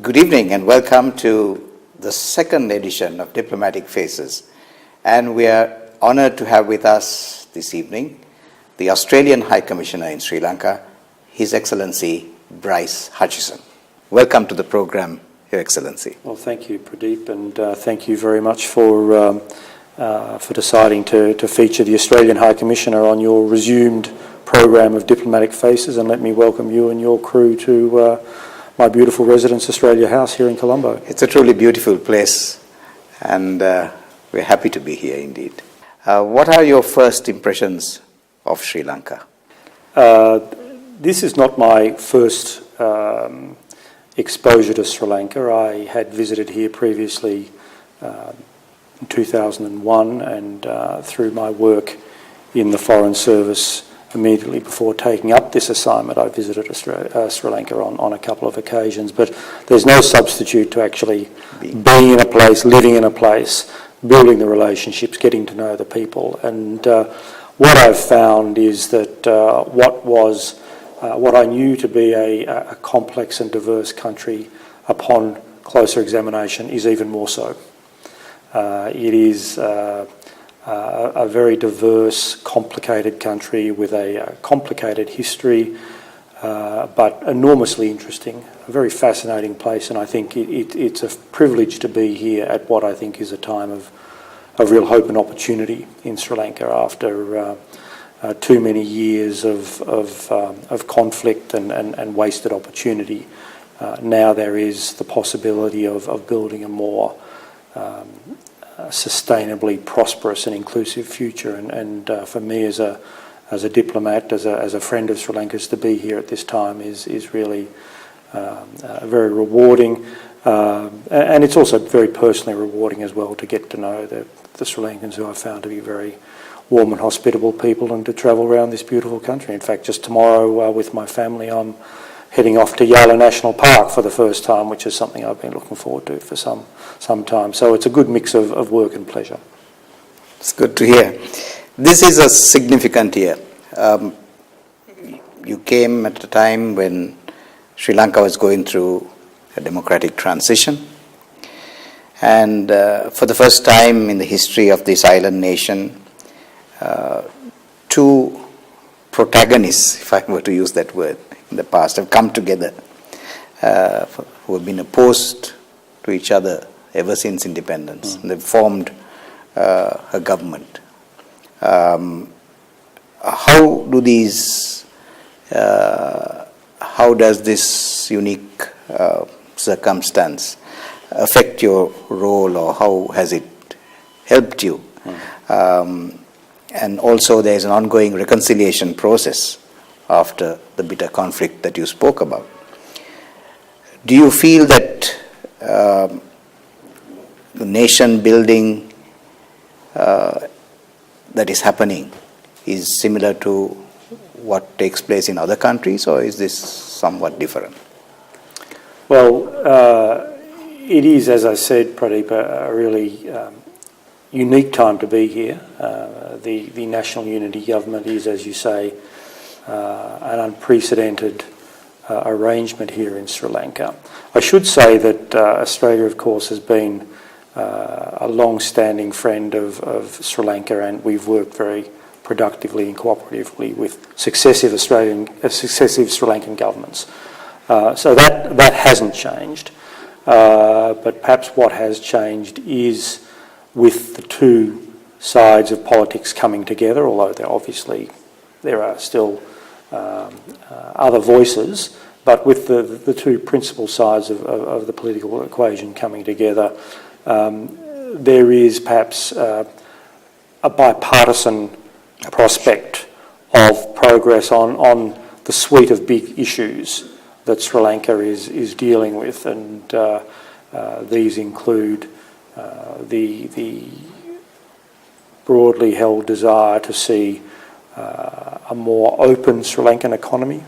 Good evening and welcome to the second edition of Diplomatic Faces. And we are honoured to have with us this evening the Australian High Commissioner in Sri Lanka, His Excellency Bryce Hutchison. Welcome to the program, Your Excellency. Well, thank you, Pradeep, and thank you very much for deciding to feature the Australian High Commissioner on your resumed program of Diplomatic Faces, and let me welcome you and your crew to my beautiful Residence Australia House here in Colombo. It's a truly beautiful place, and we're happy to be here indeed. What are your first impressions of Sri Lanka? This is not my first exposure to Sri Lanka. I had visited here previously in 2001, and through my work in the Foreign Service immediately before taking up this assignment, I visited Sri Lanka on a couple of occasions. But there's no substitute to actually being in a place, living in a place, building the relationships, getting to know the people. And what I've found is that what I knew to be a complex and diverse country upon closer examination is even more so. It is a very diverse, complicated country with a complicated history, but enormously interesting, a very fascinating place, and I think it's a privilege to be here at what I think is a time of real hope and opportunity in Sri Lanka after too many years of conflict and wasted opportunity. Now there is the possibility of building a more sustainably prosperous and inclusive future, and for me as a diplomat, as a friend of Sri Lanka's, to be here at this time is really very rewarding, and it's also very personally rewarding as well to get to know the Sri Lankans, who I found to be very warm and hospitable people, and to travel around this beautiful country. In fact, just tomorrow with my family, I'm heading off to Yala National Park for the first time, which is something I've been looking forward to for some time. So it's a good mix of work and pleasure. It's good to hear. This is a significant year. You came at a time when Sri Lanka was going through a democratic transition. And for the first time in the history of this island nation, two protagonists, if I were to use that word, in the past have come together, who have been opposed to each other ever since independence. They've formed a government. How does this unique circumstance affect your role, or how has it helped you? And also there's an ongoing reconciliation process after the bitter conflict that you spoke about. Do you feel that the nation building that is happening is similar to what takes place in other countries, or is this somewhat different? Well, it is, as I said, Pradeep, a really unique time to be here. The National Unity Government is, as you say, an unprecedented arrangement here in Sri Lanka. I should say that Australia, of course, has been a long-standing friend of Sri Lanka, and we've worked very productively and cooperatively with successive Sri Lankan governments. So that hasn't changed. But perhaps what has changed is with the two sides of politics coming together, although there are still other voices, but with the two principal sides of the political equation coming together, there is perhaps a bipartisan prospect of progress on the suite of big issues that Sri Lanka is dealing with, and these include the broadly held desire to see a more open Sri Lankan economy,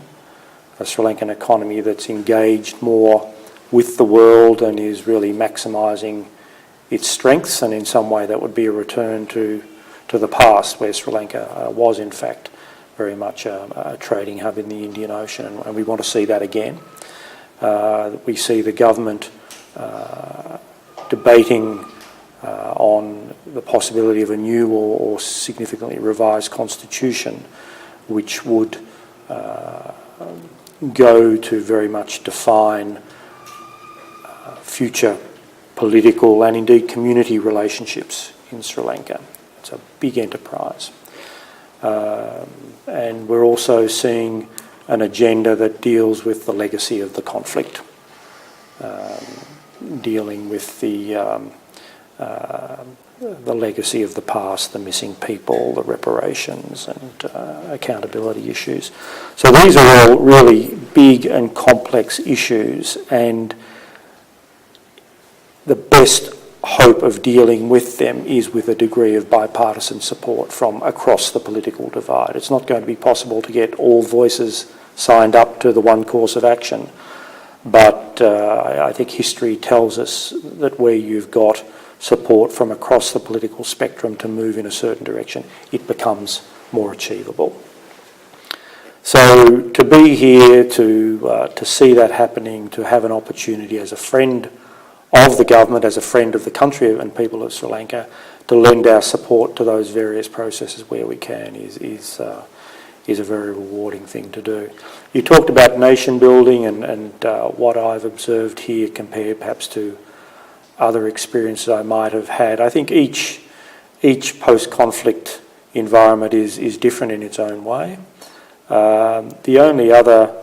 a Sri Lankan economy that's engaged more with the world and is really maximising its strengths, and in some way that would be a return to the past, where Sri Lanka was in fact very much a trading hub in the Indian Ocean, and we want to see that again. We see the government debating on the possibility of a new or significantly revised constitution, which would go to very much define future political and indeed community relationships in Sri Lanka. It's a big enterprise. And we're also seeing an agenda that deals with the legacy of the conflict, dealing with the legacy of the past, the missing people, the reparations and accountability issues. So these are all really big and complex issues, and the best hope of dealing with them is with a degree of bipartisan support from across the political divide. It's not going to be possible to get all voices signed up to the one course of action, but I think history tells us that where you've got support from across the political spectrum to move in a certain direction, it becomes more achievable. So to be here, to see that happening, to have an opportunity as a friend of the government, as a friend of the country and people of Sri Lanka, to lend our support to those various processes where we can is a very rewarding thing to do. You talked about nation building and what I've observed here compared perhaps to other experiences I might have had. I think each post-conflict environment is different in its own way. The only other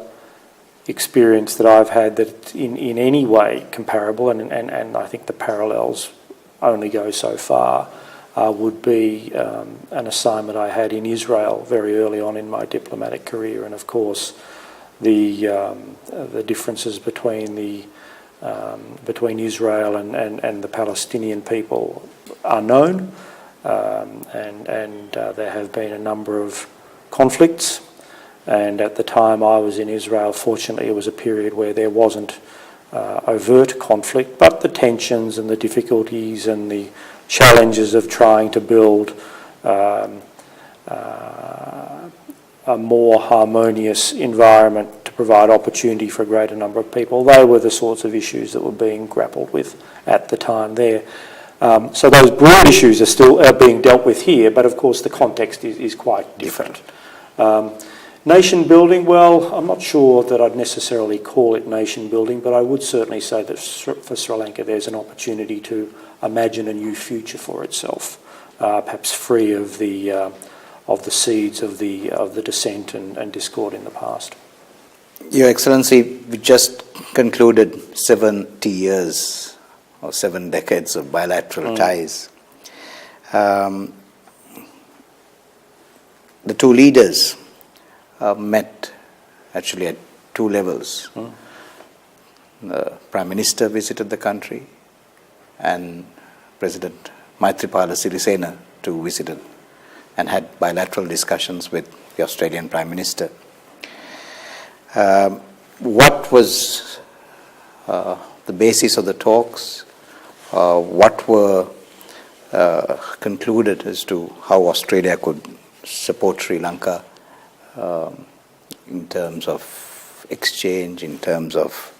experience that I've had that in any way comparable, and I think the parallels only go so far, would be an assignment I had in Israel very early on in my diplomatic career, and of course the differences between Israel and the Palestinian people are known, and there have been a number of conflicts. And at the time I was in Israel, fortunately, it was a period where there wasn't overt conflict, but the tensions and the difficulties and the challenges of trying to build a more harmonious environment to provide opportunity for a greater number of people, they were the sorts of issues that were being grappled with at the time there. So those broad issues are still being dealt with here, but of course the context is quite different. Nation building, well, I'm not sure that I'd necessarily call it nation building, but I would certainly say that for Sri Lanka there's an opportunity to imagine a new future for itself, perhaps free of the seeds of the dissent and discord in the past. Your Excellency, we just concluded 70 years or 7 decades of bilateral ties. The two leaders met actually at 2 levels. The Prime Minister visited the country and President Maithripala Sirisena too visited and had bilateral discussions with the Australian Prime Minister. What was the basis of the talks? What were concluded as to how Australia could support Sri Lanka in terms of exchange, in terms of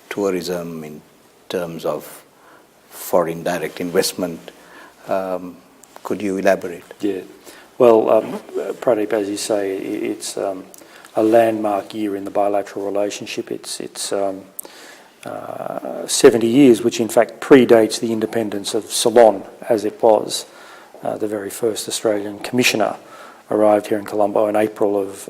tourism, in terms of foreign direct investment? Could you elaborate? Yeah. Well, Pradeep, as you say, it's a landmark year in the bilateral relationship. It's 70 years, which in fact predates the independence of Ceylon as it was. The very first Australian commissioner arrived here in Colombo in April of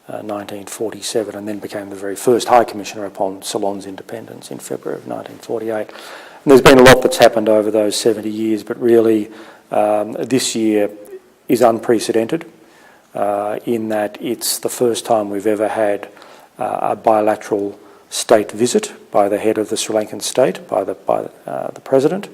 1947 and then became the very first High Commissioner upon Ceylon's independence in February of 1948. And there's been a lot that's happened over those 70 years, but really this year is unprecedented in that it's the first time we've ever had a bilateral state visit by the head of the Sri Lankan state, by the President,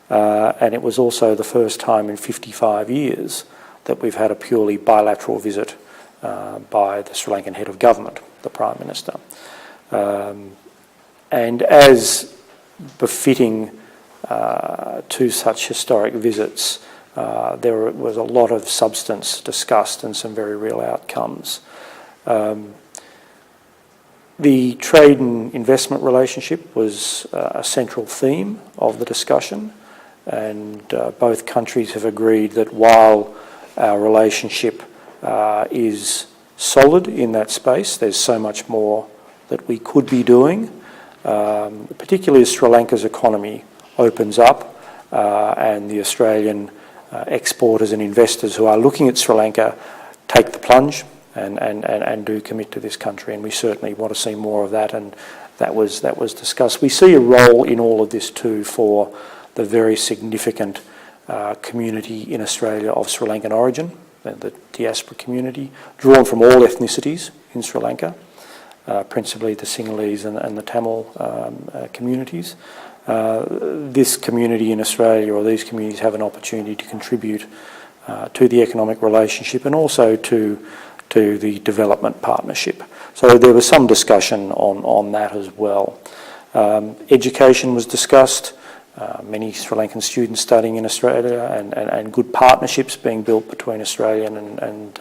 and it was also the first time in 55 years that we've had a purely bilateral visit by the Sri Lankan head of government, the Prime Minister. And as befitting two such historic visits, there was a lot of substance discussed and some very real outcomes. The trade and investment relationship was a central theme of the discussion, and both countries have agreed that while our relationship is solid in that space, there's so much more that we could be doing, particularly as Sri Lanka's economy opens up and the Australian exporters and investors who are looking at Sri Lanka take the plunge and do commit to this country, and we certainly want to see more of that, and that was discussed. We see a role in all of this too for the very significant community in Australia of Sri Lankan origin, the diaspora community, drawn from all ethnicities in Sri Lanka, principally the Sinhalese and the Tamil communities. This community in Australia, or these communities, have an opportunity to contribute to the economic relationship and also to the development partnership. So there was some discussion on that as well. Education was discussed. Many Sri Lankan students studying in Australia and good partnerships being built between Australian and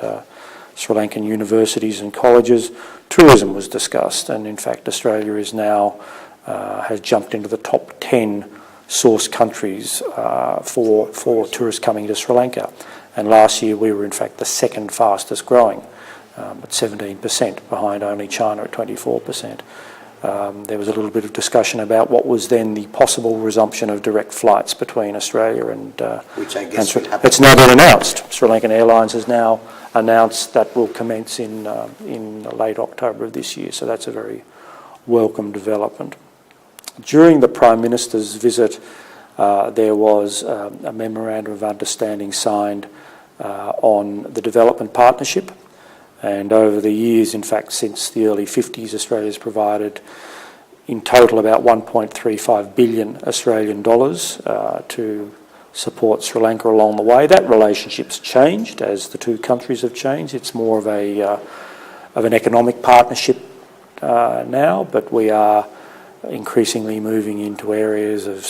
Sri Lankan universities and colleges. Tourism was discussed, and in fact Australia is now has jumped into the top 10 source countries for tourists coming to Sri Lanka. And last year we were in fact the second fastest growing, at 17%, behind only China at 24%. There was a little bit of discussion about what was then the possible resumption of direct flights between Australia and which I guess would happen. It's now been announced. Sri Lankan Airlines has now announced that will commence in late October of this year, so that's a very welcome development. During the Prime Minister's visit, there was a memorandum of understanding signed on the development partnership. And over the years, in fact, since the early 50s, Australia's provided in total about 1.35 billion Australian dollars to support Sri Lanka along the way. That relationship's changed as the two countries have changed. It's more of an economic partnership now, but we are increasingly moving into areas of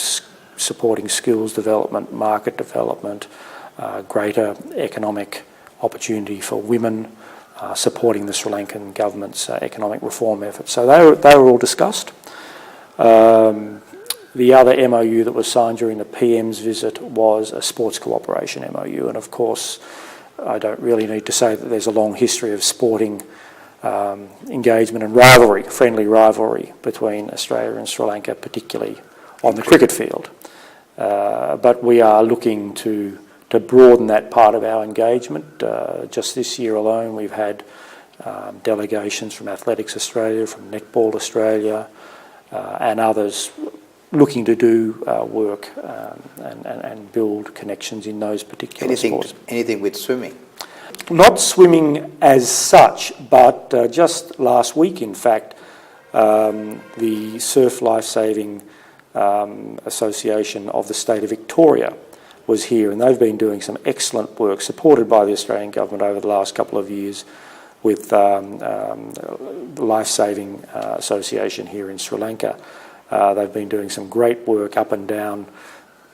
supporting skills development, market development, greater economic opportunity for women, supporting the Sri Lankan government's economic reform efforts. So they were all discussed. The other MOU that was signed during the PM's visit was a sports cooperation MOU, and of course I don't really need to say that there's a long history of sporting engagement and rivalry, friendly rivalry between Australia and Sri Lanka, particularly on the cricket field. But we are looking to broaden that part of our engagement. Just this year alone, we've had delegations from Athletics Australia, from Netball Australia, and others looking to do work and build connections in those particular sports. Anything with swimming? Not swimming as such, but just last week, in fact, the Surf Lifesaving Association of the State of Victoria was here, and they've been doing some excellent work supported by the Australian government over the last couple of years with the Life Saving Association here in Sri Lanka. They've been doing some great work up and down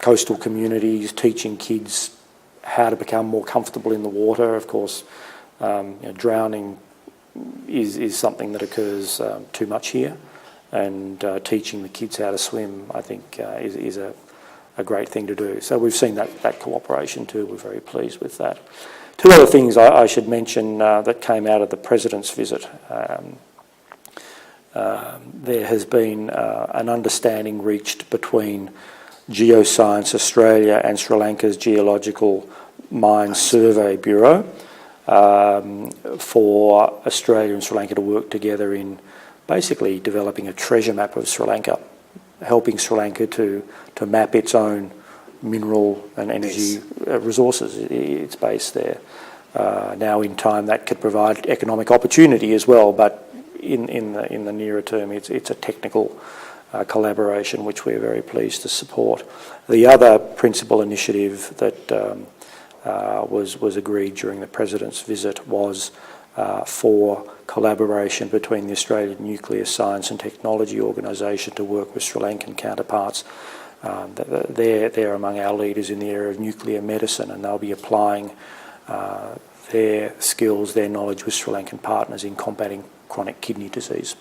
coastal communities, teaching kids how to become more comfortable in the water. Of course, drowning is something that occurs too much here, and teaching the kids how to swim, I think, is a great thing to do. So we've seen that cooperation too. We're very pleased with that. Two other things I should mention that came out of the President's visit. There has been an understanding reached between Geoscience Australia and Sri Lanka's Geological Mines Survey Bureau for Australia and Sri Lanka to work together in basically developing a treasure map of Sri Lanka, helping Sri Lanka to map its own mineral and energy resources, its base there. Now in time that could provide economic opportunity as well, but in the nearer term it's a technical collaboration which we're very pleased to support. The other principal initiative that was agreed during the President's visit was for collaboration between the Australian Nuclear Science and Technology Organisation to work with Sri Lankan counterparts. They're among our leaders in the area of nuclear medicine, and they'll be applying their skills, their knowledge with Sri Lankan partners in combating chronic kidney disease.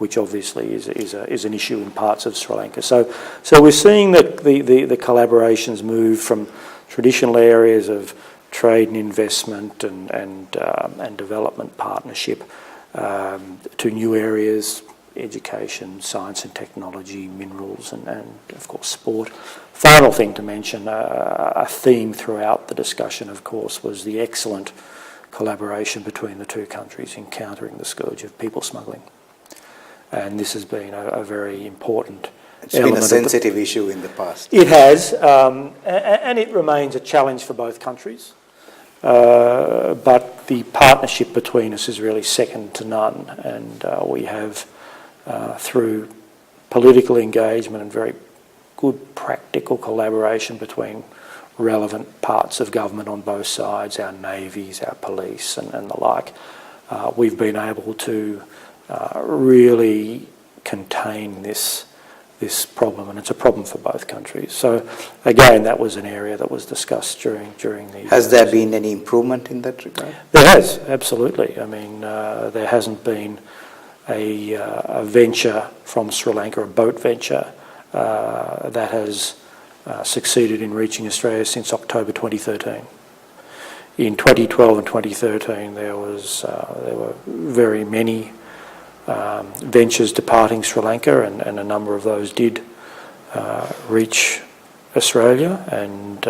which obviously is an issue in parts of Sri Lanka. So we're seeing that the collaborations move from traditional areas of trade and investment and development partnership to new areas, education, science and technology, minerals and of course sport. Final thing to mention, a theme throughout the discussion of course was the excellent collaboration between the two countries in countering the scourge of people smuggling. And this has been a very important It's been a sensitive issue in the past. It has, and it remains a challenge for both countries. But the partnership between us is really second to none, and we have, through political engagement and very good practical collaboration between relevant parts of government on both sides, our navies, our police and the like, we've been able to really contain this problem, and it's a problem for both countries. So again, that was an area that was discussed during the... Has there been any improvement in that regard? There has, absolutely. I mean, there hasn't been a venture from Sri Lanka, a boat venture, that has succeeded in reaching Australia since October 2013. In 2012 and 2013, there were very many ventures departing Sri Lanka, and a number of those did reach Australia, and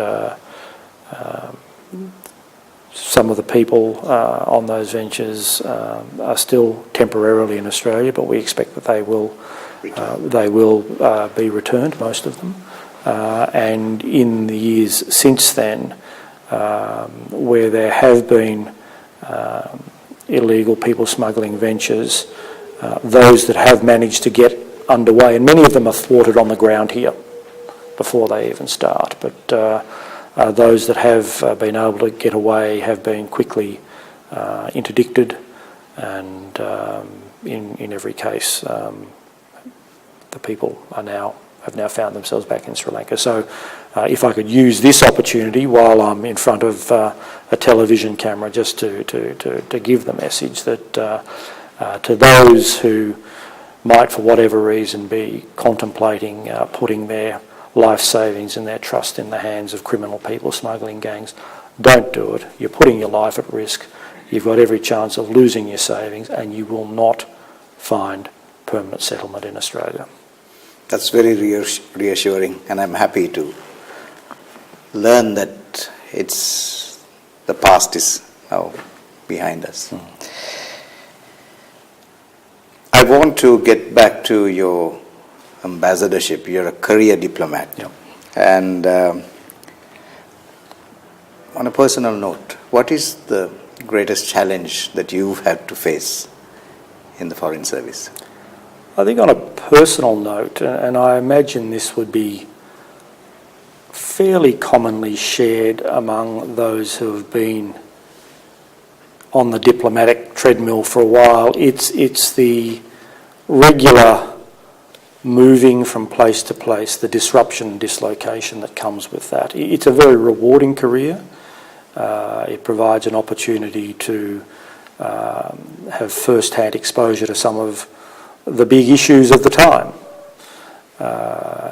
some of the people on those ventures are still temporarily in Australia, but we expect that they will be returned, most of them. And in the years since then, where there have been illegal people smuggling ventures, those that have managed to get underway, and many of them are thwarted on the ground here before they even start, but those that have been able to get away have been quickly interdicted, and in every case the people have now found themselves back in Sri Lanka. So if I could use this opportunity while I'm in front of a television camera just to give the message that to those who might for whatever reason be contemplating putting their life savings and their trust in the hands of criminal people smuggling gangs, don't do it. You're putting your life at risk. You've got every chance of losing your savings, and you will not find permanent settlement in Australia. That's very reassuring, and I'm happy to learn that the past is now behind us. I want to get back to your ambassadorship. You're a career diplomat. Yeah. And on a personal note, what is the greatest challenge that you've had to face in the Foreign Service? I think on a personal note, and I imagine this would be fairly commonly shared among those who have been on the diplomatic treadmill for a while, it's the regular moving from place to place, the disruption and dislocation that comes with that. It's a very rewarding career. It provides an opportunity to have first-hand exposure to some of the big issues of the time.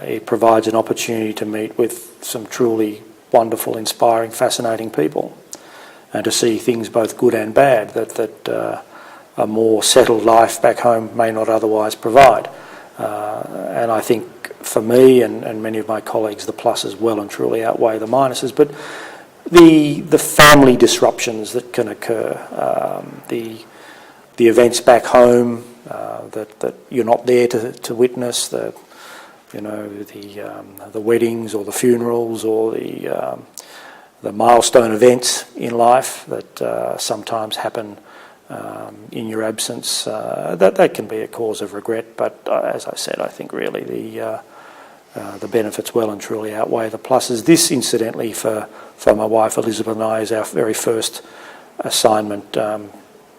It provides an opportunity to meet with some truly wonderful, inspiring, fascinating people, and to see things both good and bad that a more settled life back home may not otherwise provide. And I think for me and many of my colleagues, the pluses well and truly outweigh the minuses. But the family disruptions that can occur, the events back home that you're not there to witness, the weddings or the funerals or the milestone events in life that sometimes happen in your absence, that can be a cause of regret. But as I said, I think really the benefits well and truly outweigh the pluses. This, incidentally, for my wife Elizabeth and I, is our very first assignment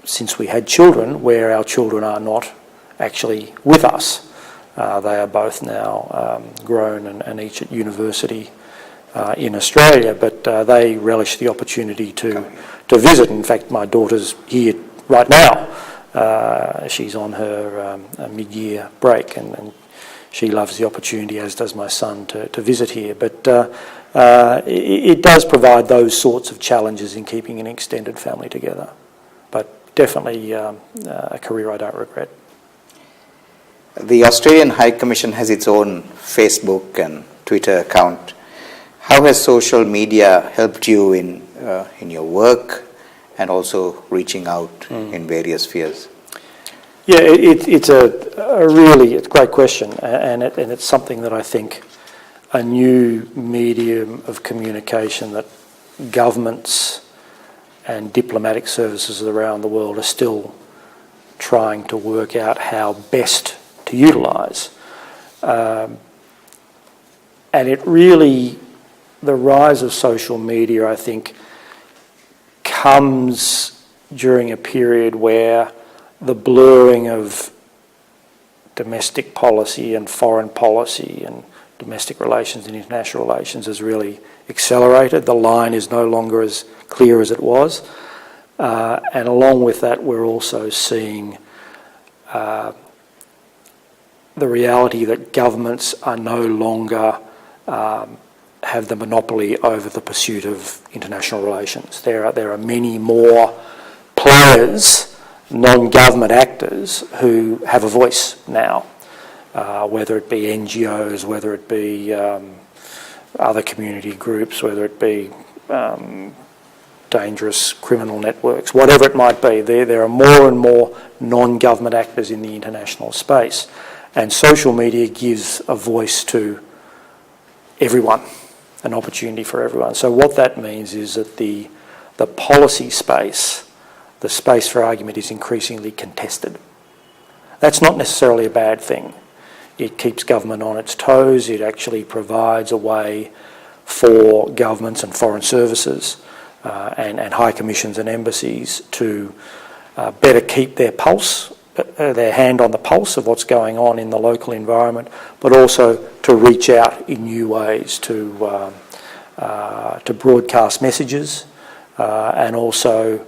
since we had children, where our children are not actually with us. They are both now grown and each at university in Australia, but they relish the opportunity to visit. In fact, my daughter's here right now she's on her mid-year break, and she loves the opportunity, as does my son, to visit here. But it does provide those sorts of challenges in keeping an extended family together. But definitely a career I don't regret. The Australian High Commission has its own Facebook and Twitter account. How has social media helped you in your work and also reaching out in various spheres? Yeah, it's a great question, and it's something that I think a new medium of communication that governments and diplomatic services around the world are still trying to work out how best to utilise. And it really, the rise of social media, I think, comes during a period where the blurring of domestic policy and foreign policy and domestic relations and international relations has really accelerated. The line is no longer as clear as it was. And along with that, we're also seeing the reality that governments are no longer have the monopoly over the pursuit of international relations. There are many more players, non-government actors, who have a voice now, whether it be NGOs, whether it be other community groups, whether it be dangerous criminal networks, whatever it might be. There are more and more non-government actors in the international space. And social media gives a voice to everyone, an opportunity for everyone. So what that means is that the policy space, the space for argument, is increasingly contested. That's not necessarily a bad thing. It keeps government on its toes. It actually provides a way for governments and foreign services and high commissions and embassies to better keep their pulse, their hand on the pulse of what's going on in the local environment, but also to reach out in new ways to broadcast messages and also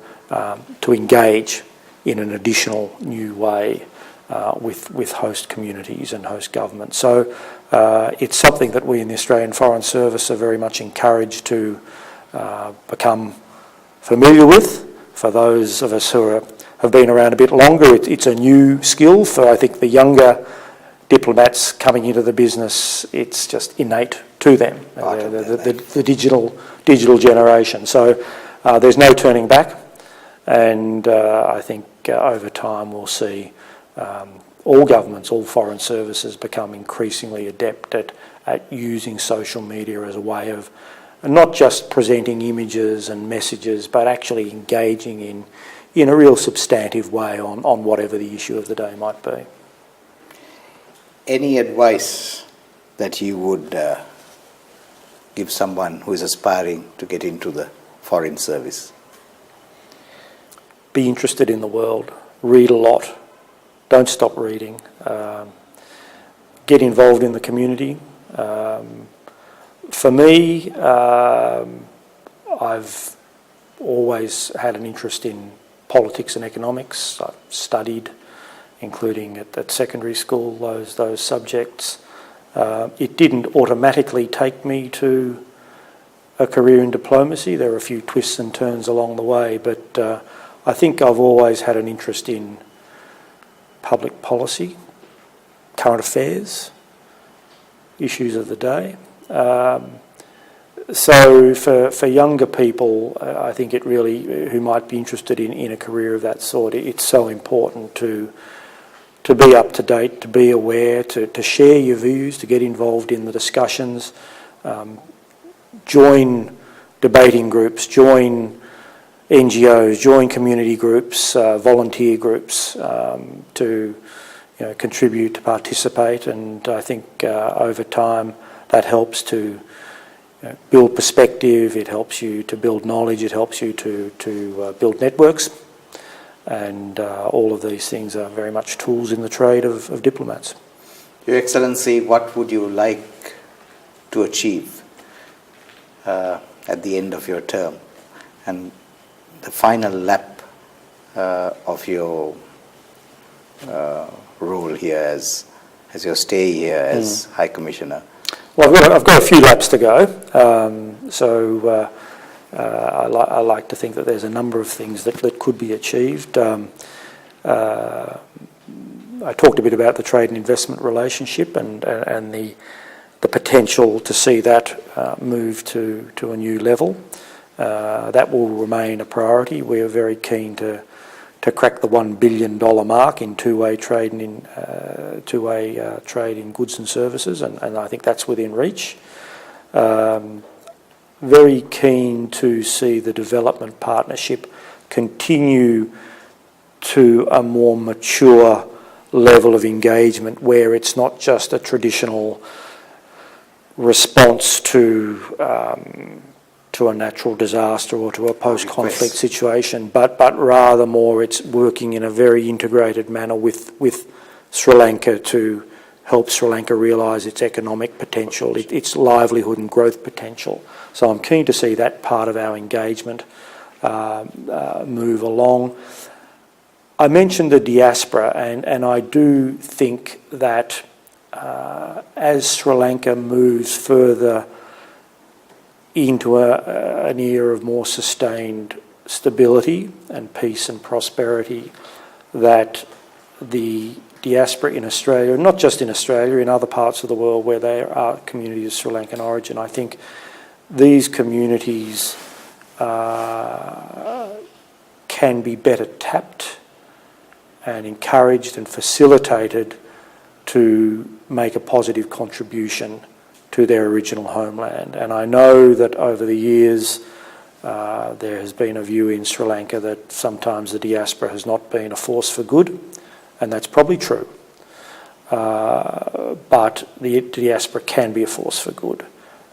to engage in an additional new way with host communities and host governments. So it's something that we in the Australian Foreign Service are very much encouraged to become familiar with. For those of us who have been around a bit longer, it's a new skill. For, I think, the younger diplomats coming into the business, it's just innate to them, the digital generation. So there's no turning back, and I think over time we'll see all governments, all foreign services become increasingly adept at using social media as a way of not just presenting images and messages, but actually engaging in a real substantive way on whatever the issue of the day might be. Any advice that you would give someone who is aspiring to get into the foreign service? Be interested in the world. Read a lot. Don't stop reading. Get involved in the community. For me, I've always had an interest in politics and economics. I've studied, including at secondary school, those subjects. It didn't automatically take me to a career in diplomacy. There were a few twists and turns along the way, but I think I've always had an interest in public policy, current affairs, issues of the day. So for younger people, I think it really, who might be interested in a career of that sort, it's so important to be up to date, to be aware, to share your views, to get involved in the discussions, join debating groups, join NGOs, join community groups, volunteer groups, to contribute, to participate, and I think over time that helps to build perspective, it helps you to build knowledge, it helps you to build networks, and all of these things are very much tools in the trade of diplomats. Your Excellency, what would you like to achieve at the end of your term and the final lap of your role here as your stay here as High Commissioner? Well, I've got a few laps to go, so I like to think that there's a number of things that could be achieved. I talked a bit about the trade and investment relationship and the potential to see that move to a new level. That will remain a priority. We are very keen to crack the $1 billion mark in two-way trade and trade in goods and services, and I think that's within reach. Very keen to see the development partnership continue to a more mature level of engagement where it's not just a traditional response to a natural disaster or to a post-conflict situation, but rather more it's working in a very integrated manner with Sri Lanka to help Sri Lanka realise its economic potential, its livelihood and growth potential. So I'm keen to see that part of our engagement move along. I mentioned the diaspora, and I do think that as Sri Lanka moves further into an era of more sustained stability and peace and prosperity, that the diaspora in Australia, not just in Australia, in other parts of the world where there are communities of Sri Lankan origin, I think these communities can be better tapped and encouraged and facilitated to make a positive contribution to their original homeland. And I know that over the years there has been a view in Sri Lanka that sometimes the diaspora has not been a force for good, and that's probably true. But the diaspora can be a force for good.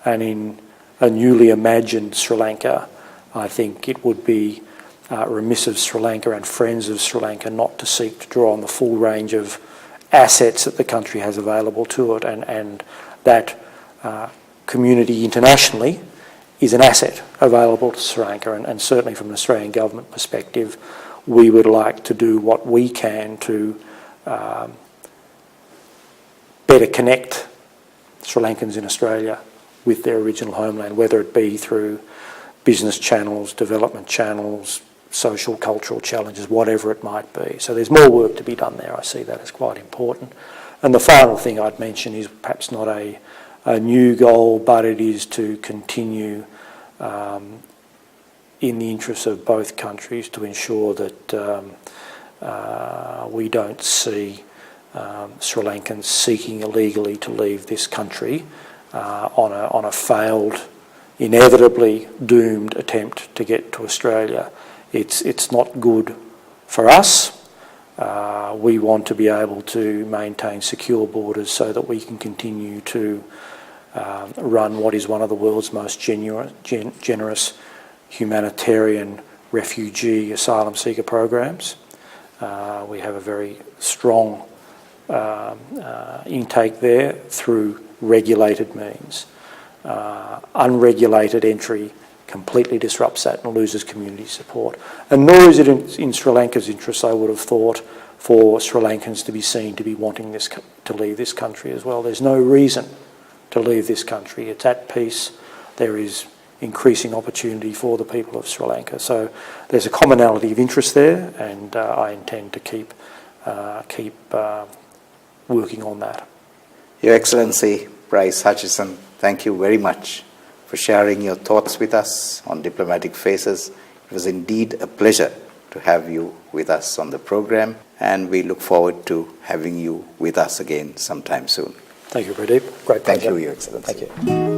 And in a newly imagined Sri Lanka, I think it would be remiss of Sri Lanka and friends of Sri Lanka not to seek to draw on the full range of assets that the country has available to it, and that community internationally is an asset available to Sri Lanka, and certainly from an Australian government perspective, we would like to do what we can to better connect Sri Lankans in Australia with their original homeland, whether it be through business channels, development channels, social, cultural challenges, whatever it might be. So there's more work to be done there. I see that as quite important. And the final thing I'd mention is perhaps not a new goal, but it is to continue in the interests of both countries to ensure that we don't see Sri Lankans seeking illegally to leave this country on a failed, inevitably doomed attempt to get to Australia. It's not good for us. We want to be able to maintain secure borders so that we can continue to run what is one of the world's most generous humanitarian refugee asylum seeker programs. We have a very strong intake there through regulated means. Unregulated entry completely disrupts that and loses community support. And nor is it in Sri Lanka's interest, I would have thought, for Sri Lankans to be seen to be wanting to leave this country as well. There's no reason to leave this country. It's at peace. There is increasing opportunity for the people of Sri Lanka. So there's a commonality of interest there, and I intend to keep working on that. Your Excellency Bryce Hutchison, thank you very much for sharing your thoughts with us on Diplomatic Faces. It was indeed a pleasure to have you with us on the program, and we look forward to having you with us again sometime soon. Thank you, Pradeep. Great pleasure. Thank you, Your Excellency. Thank you.